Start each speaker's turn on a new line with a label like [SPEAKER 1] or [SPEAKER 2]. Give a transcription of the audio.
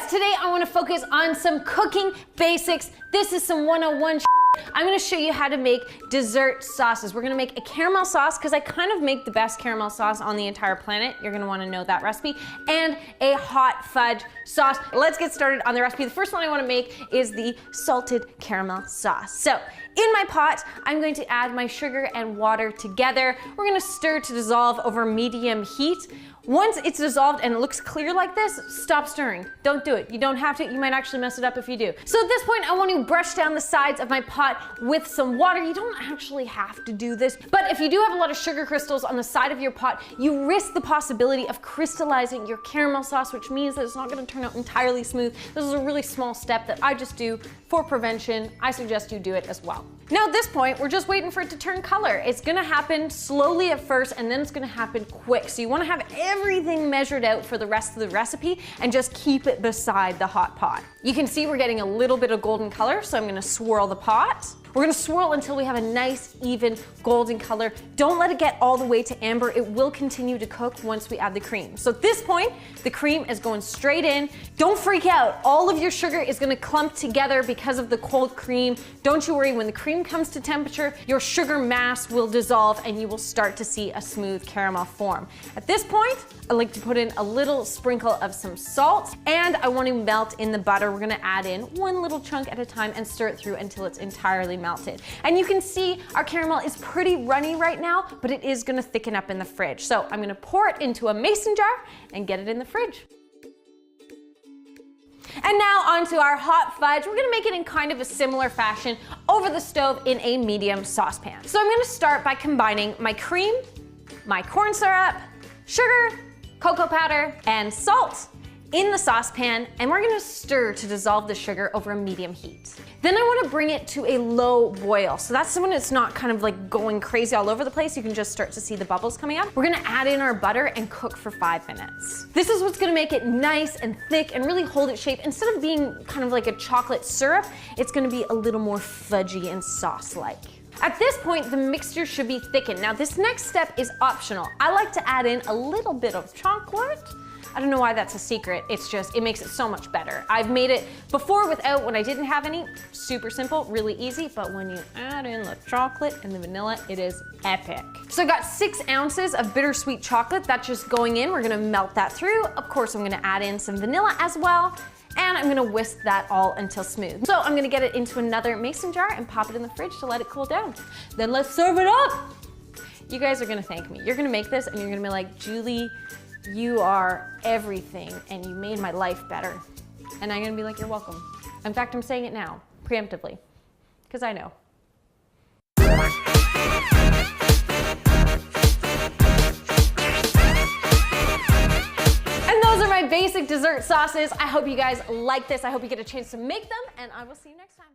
[SPEAKER 1] today I want to focus on some cooking basics. This is some 101 I'm gonna show you how to make dessert sauces. We're gonna make a caramel sauce, because I kind of make the best caramel sauce on the entire planet. You're gonna wanna know that recipe. And a hot fudge sauce. Let's get started on the recipe. The first one I wanna make is the salted caramel sauce. So, in my pot, I'm going to add my sugar and water together. We're gonna stir to dissolve over medium heat. Once it's dissolved and it looks clear like this, stop stirring. Don't do it. You don't have to. You might actually mess it up if you do. So at this point, I want to brush down the sides of my pot with some water. You don't actually have to do this, but if you do have a lot of sugar crystals on the side of your pot, you risk the possibility of crystallizing your caramel sauce, which means that it's not going to turn out entirely smooth. This is a really small step that I just do for prevention. I suggest you do it as well. Now at this point, we're just waiting for it to turn color. It's gonna happen slowly at first, and then it's gonna happen quick. So you wanna have everything measured out for the rest of the recipe and just keep it beside the hot pot. You can see we're getting a little bit of golden color, so I'm gonna swirl the pot. We're gonna swirl until we have a nice, even golden color. Don't let it get all the way to amber. It will continue to cook once we add the cream. So at this point, the cream is going straight in. Don't freak out. All of your sugar is gonna clump together because of the cold cream. Don't you worry, when the cream comes to temperature, your sugar mass will dissolve and you will start to see a smooth caramel form. At this point, I like to put in a little sprinkle of some salt, and I want to melt in the butter. We're gonna add in one little chunk at a time and stir it through until it's entirely melted. And you can see our caramel is pretty runny right now, but it is gonna thicken up in the fridge. So I'm gonna pour it into a mason jar and get it in the fridge. And now onto our hot fudge. We're gonna make it in kind of a similar fashion over the stove in a medium saucepan. So I'm gonna start by combining my cream, my corn syrup, sugar, cocoa powder, and salt in the saucepan, and we're gonna stir to dissolve the sugar over a medium heat. Then I wanna bring it to a low boil. So that's when it's not kind of like going crazy all over the place. You can just start to see the bubbles coming up. We're gonna add in our butter and cook for 5 minutes. This is what's gonna make it nice and thick and really hold its shape. Instead of being kind of like a chocolate syrup, it's gonna be a little more fudgy and sauce-like. At this point, the mixture should be thickened. Now this next step is optional. I like to add in a little bit of chocolate. I don't know why that's a secret. It's just, it makes it so much better. I've made it before without when I didn't have any. Super simple, really easy, but when you add in the chocolate and the vanilla, it is epic. So I got 6 ounces of bittersweet chocolate. That's just going in. We're gonna melt that through. Of course, I'm gonna add in some vanilla as well. And I'm gonna whisk that all until smooth. So I'm gonna get it into another mason jar and pop it in the fridge to let it cool down. Then let's serve it up. You guys are gonna thank me. You're gonna make this and you're gonna be like, Julie, you are everything and you made my life better. And I'm gonna be like, you're welcome. In fact, I'm saying it now, preemptively, because I know. Basic dessert sauces. I hope you guys like this. I hope you get a chance to make them, and I will see you next time.